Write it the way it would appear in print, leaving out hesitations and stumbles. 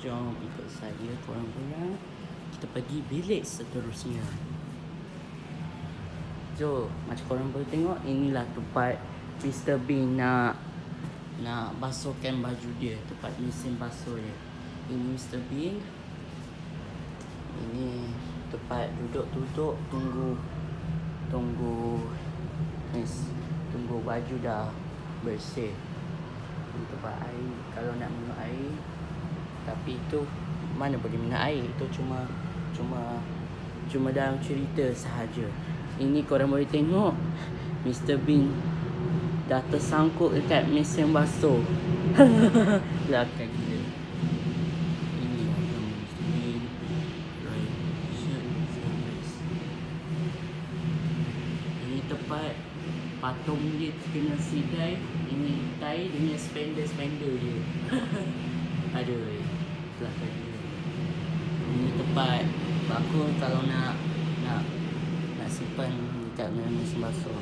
Jom ikut saya korang-korang. Kita pergi bilik seterusnya. So, macam korang boleh tengok, inilah tempat Mr. Bean nak basuhkan baju dia. Tempat mesin basuh dia. Ini Mr. Bean. Ini tempat duduk-duduk tunggu baju dah bersih. Ini tempat air kalau nak minum air. Tapi itu mana boleh minum air. Itu cuma dalam cerita sahaja. Ini korang boleh tengok Mr. Bean dah tersangkut dekat mesin basuh. Kelakar gila. Ini Mr. Bean. Ini tempat patung dia kena sidai. Ini tai dengan spender dia. Aduh, kelakar gila. Ini tempat aku kalau nak simpan dekat mesin basuh.